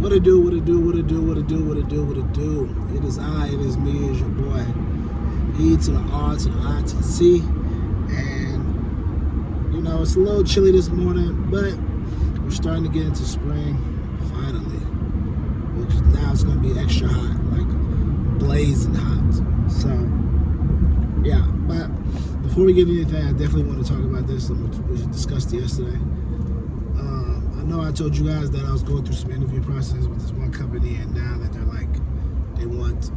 What it do, what it do, what it do, what it do, what it do, what it do. It is I, it is me, it is your boy. E to the R to the I to the C. And, you know, it's a little chilly this morning, but we're starting to get into spring, finally. Which now it's going to be extra hot, like blazing hot. So, yeah. But before we get into anything, I definitely want to talk about this. We discussed it yesterday. I know I told you guys that I was going through some interview process with this one company, and now that they're like, they want,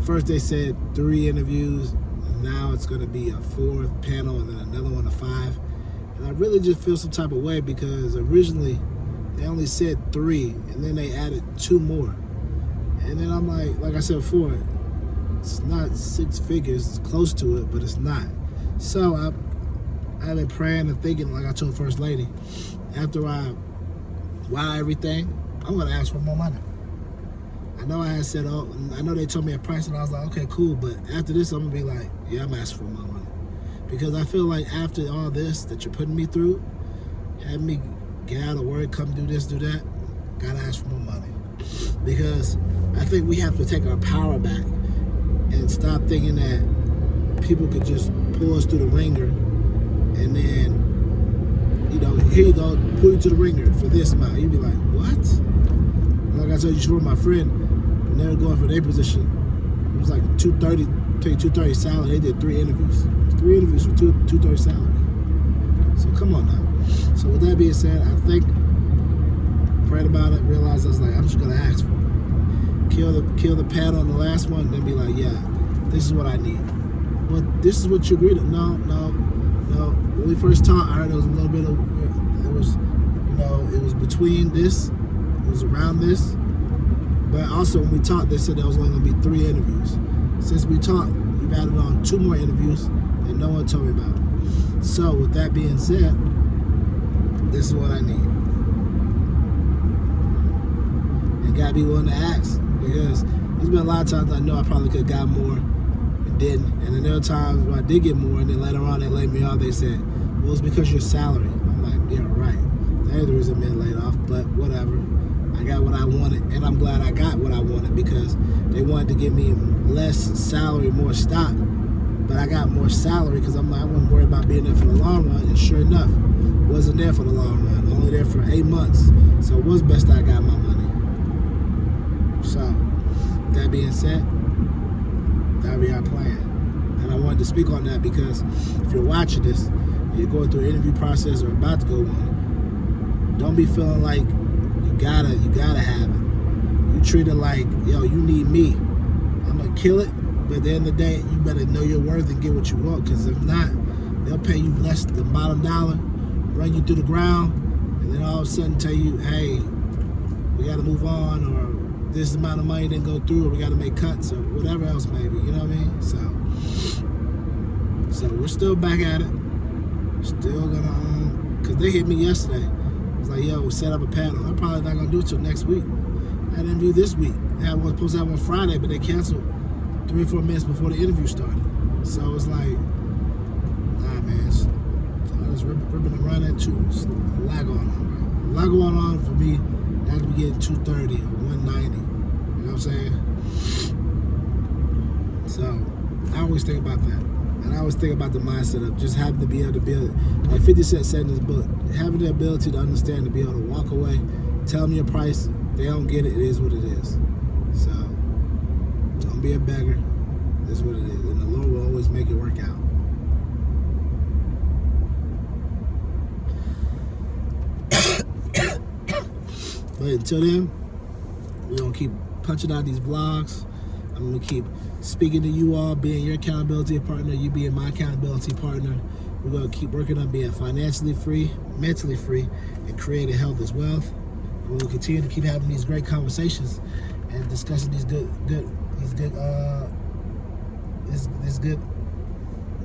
first they said 3 interviews, and now it's going to be a 4th panel and then another one, a 5. And I really just feel some type of way because originally they only said 3, and then they added 2 more. And then I'm like I said before, it's not 6 figures, it's close to it, but it's not. So I've been praying and thinking, like I told First Lady, after I wow everything, I'm gonna ask for more money. I know I had said, I know they told me a price, and I was like, okay, cool, but after this, I'm gonna be like, yeah, I'm asking for more money. Because I feel like after all this that you're putting me through, having me get out of work, come do this, do that, gotta ask for more money. Because I think we have to take our power back and stop thinking that people could just pull us through the ringer and then, you know, here you go, pull you to the ringer for this amount. You'd be like, what? Like I told you before, my friend, when they were going for their position, it was like $230 salary. They did 3 interviews. 3 interviews for $230 salary. So come on now. So with that being said, I think, prayed about it, realized I was like, I'm just gonna ask for it. Kill the panel on the last one, and then be like, yeah, this is what I need. But this is what you agreed to. No. When we first talked, I heard there was a little bit of, it was between this, it was around this. But also when we talked, they said there was only gonna be 3 interviews. Since we talked, you've added on 2 more interviews that no one told me about. So with that being said, this is what I need. And gotta be willing to ask, because there's been a lot of times I know I probably could have got more and didn't. And then there are times where I did get more, and then later on they laid me off. They said, well, it's because of your salary. I'm like, yeah, right. That ain't the reason I'm being laid off, but whatever. I got what I wanted, and I'm glad I got what I wanted, because they wanted to give me less salary, more stock. But I got more salary because I'm like, I wasn't worried about being there for the long run. And sure enough, wasn't there for the long run. Only there for 8 months. So it was best I got my money. So, that being said, that'll be our plan. And I wanted to speak on that because if you're watching this, you're going through an interview process or about to go one, don't be feeling like you gotta have it. You treat it like, yo, you need me. I'm gonna kill it, but at the end of the day, you better know your worth and get what you want, because if not, they'll pay you less than the bottom dollar, run you through the ground, and then all of a sudden tell you, hey, we gotta move on, or this amount of money didn't go through, or we gotta make cuts, or whatever else maybe, you know what I mean? So we're still back at it. Still gonna, because they hit me yesterday. I was like, yo, we'll set up a panel. I'm probably not gonna do it till next week. I had an interview this week. I was supposed to have one Friday, but they canceled 3 or 4 minutes before the interview started. So it's like, nah, man. So I was ripping and running too. There's a lot going on, bro. A lot going on for me not to be getting 230 or 190. You know what I'm saying? So I always think about that. And I always think about the mindset of just having to be able to build, like 50 Cent said in his book, having the ability to understand, to be able to walk away, tell them your price, they don't get it, it is what it is. So, don't be a beggar, it is what it is. And the Lord will always make it work out. But until then, we're going to keep punching out these vlogs. I'm going to keep speaking to you all, being your accountability partner, you being my accountability partner. We're going to keep working on being financially free, mentally free, and creating health as wealth. And we'll continue to keep having these great conversations and discussing these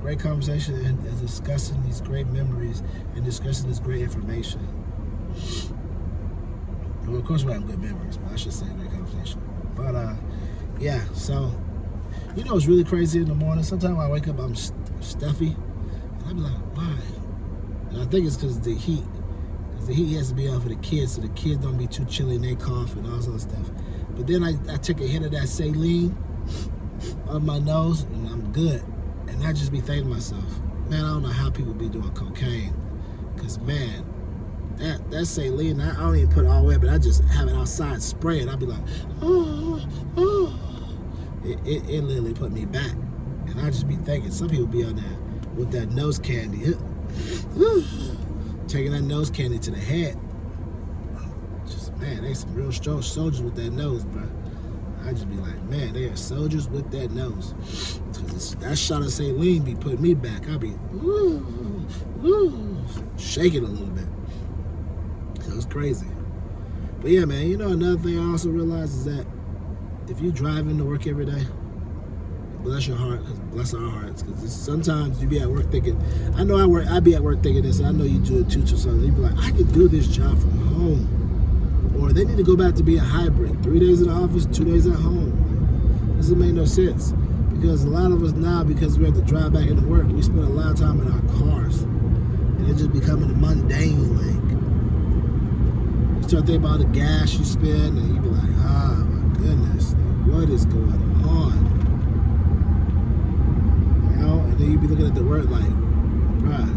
great conversation and discussing these great memories and discussing this great information. Well, of course we have good memories, but I should say great conversation. But yeah, so you know it's really crazy in the morning. Sometimes I wake up, I'm stuffy, and I be like, why? And I think it's because of the heat. He has to be out for the kids, so the kids don't be too chilly and they cough and all that stuff. But then I take a hit of that saline on my nose and I'm good. And I just be thinking to myself, man, I don't know how people be doing cocaine. Because, man, that saline, I don't even put it all the way, but I just have it outside spraying. I'll be like, oh, oh. It literally put me back. And I just be thinking, some people be on there with that nose candy. Taking that nose candy to the head. Just, man, they some real strong soldiers with that nose, bro. I just be like, man, they are soldiers with that nose. Cause that shot of saline be putting me back. I be shaking a little bit. So it's crazy. But yeah, man, you know, another thing I also realized is that if you driving to work every day, bless your heart, cause bless our hearts. Because sometimes you be at work thinking, I know I be at work thinking this, and I know you do it too, so you be like, I can do this job from home. Or they need to go back to being hybrid, 3 days in the office, 2 days at home. Like, doesn't make no sense. Because a lot of us now, because we have to drive back into work, we spend a lot of time in our cars. And it's just becoming a mundane, like, you start thinking about the gas you spend, and you be like, ah, my goodness, like, what is going on? You know, and then you be looking at the work like, bruh,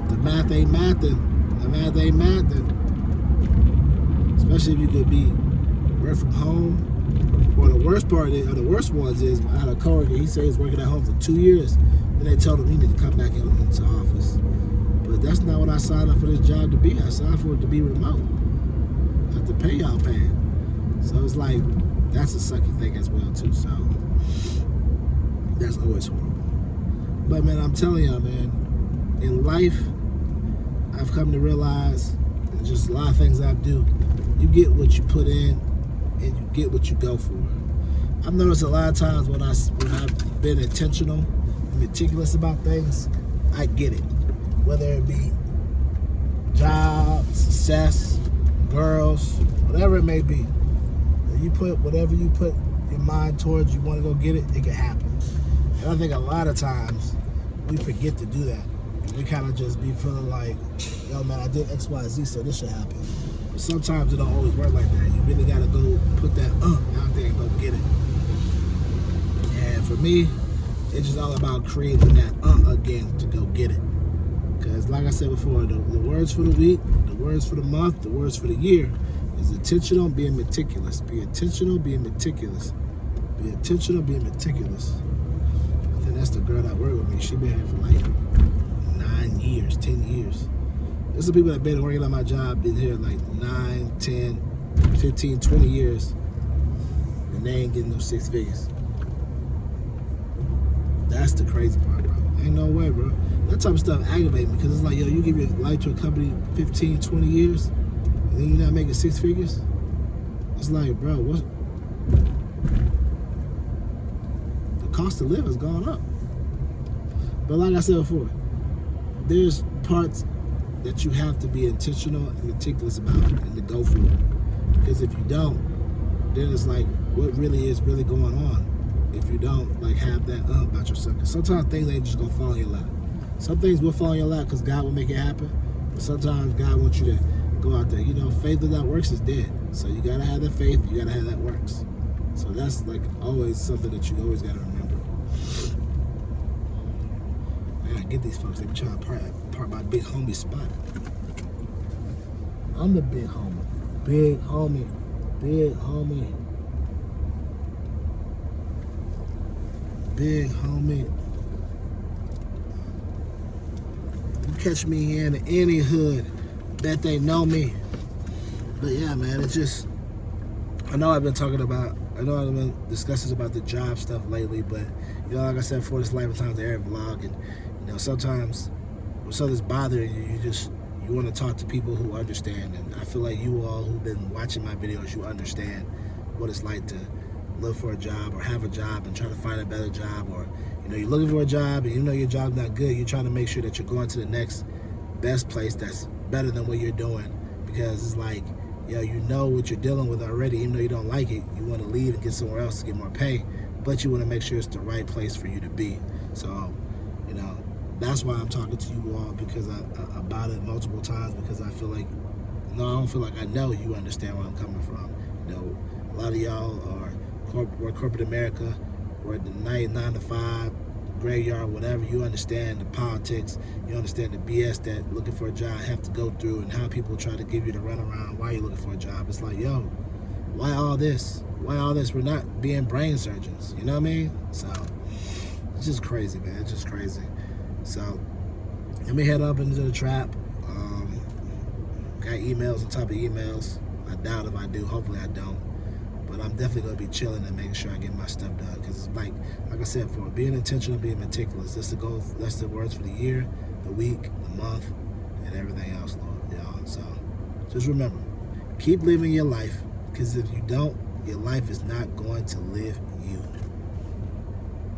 the math ain't mathing. The math ain't mathing. Especially if you could be work from home. Or the worst part is, or the worst ones is, I had a coworker, he said he's working at home for 2 years, and they told him he need to come back into office. But that's not what I signed up for this job to be. I signed for it to be remote. I have to pay y'all paying. So it's like, that's a sucky thing as well too, so that's always horrible. But man, I'm telling y'all, man, in life, I've come to realize, and just a lot of things I do, you get what you put in, and you get what you go for. I've noticed a lot of times when I've been intentional and meticulous about things, I get it. Whether it be job, success, girls, whatever it may be. You put whatever you put your mind towards, you want to go get it, it can happen. And I think a lot of times we forget to do that. And we kind of just be feeling like, yo man, I did X, Y, Z, so this should happen. But sometimes it don't always work like that. You really got to go put that out there and go get it. And for me, it's just all about creating that again to go get it. Because like I said before, the words for the week, the words for the month, the words for the year is intentional, being meticulous. Be intentional, being meticulous. Be intentional, being meticulous. I think that's the girl that worked with me. She been here for like 9 years, 10 years. There's some people that been working on my job, been here like 9, 10, 15, 20 years, and they ain't getting no 6 figures. That's the crazy part, bro. Ain't no way, bro. That type of stuff aggravates me because it's like, yo, you give your life to a company 15, 20 years, and then you're not making 6 figures? It's like, bro, what? The cost of living has gone up. But like I said before, there's parts that you have to be intentional and meticulous about and to go for it. Because if you don't, then it's like, what really is really going on if you don't like have that about yourself? Because sometimes things ain't just gonna fall in your lap. Some things will fall in your lap because God will make it happen. But sometimes God wants you to go out there. You know, faith without works is dead. So you gotta have that faith, you gotta have that works. So that's like always something that you always gotta remember. Man, I get these folks, they be trying to park my big homie spot. I'm the big homie. Big homie. Big homie. Big homie. You catch me here in any hood, bet they know me. But yeah, man, it's just, I know I've been discussing about the job stuff lately, but you know, like I said before, this life times the air vlog, and you know, sometimes when something's bothering you, you want to talk to people who understand. And I feel like you all who've been watching my videos, you understand what it's like to look for a job or have a job and try to find a better job, or you know, you're looking for a job and you know your job's not good, you're trying to make sure that you're going to the next best place that's better than what you're doing, because it's like, yo, you know what you're dealing with already. Even though you don't like it, you want to leave and get somewhere else to get more pay, but you want to make sure it's the right place for you to be. So, you know, that's why I'm talking to you all, because about it multiple times, because I feel like No, I don't feel like I know you understand where I'm coming from. You know, a lot of y'all are work corporate America, work the night 9 to 5, graveyard, whatever. You understand the politics. You understand the BS that looking for a job have to go through, and how people try to give you the runaround while you're looking for a job. It's like, yo, why all this? Why all this? We're not being brain surgeons. You know what I mean? So it's just crazy, man. It's just crazy. So let me head up into the trap. Got emails on top of emails. I doubt if I do. Hopefully I don't. But I'm definitely going to be chilling and making sure I get my stuff done. Because it's like I said, for being intentional, being meticulous, that's the goal. That's the words for the year, the week, the month, and everything else, Lord, y'all. So just remember, keep living your life. Because if you don't, your life is not going to live you.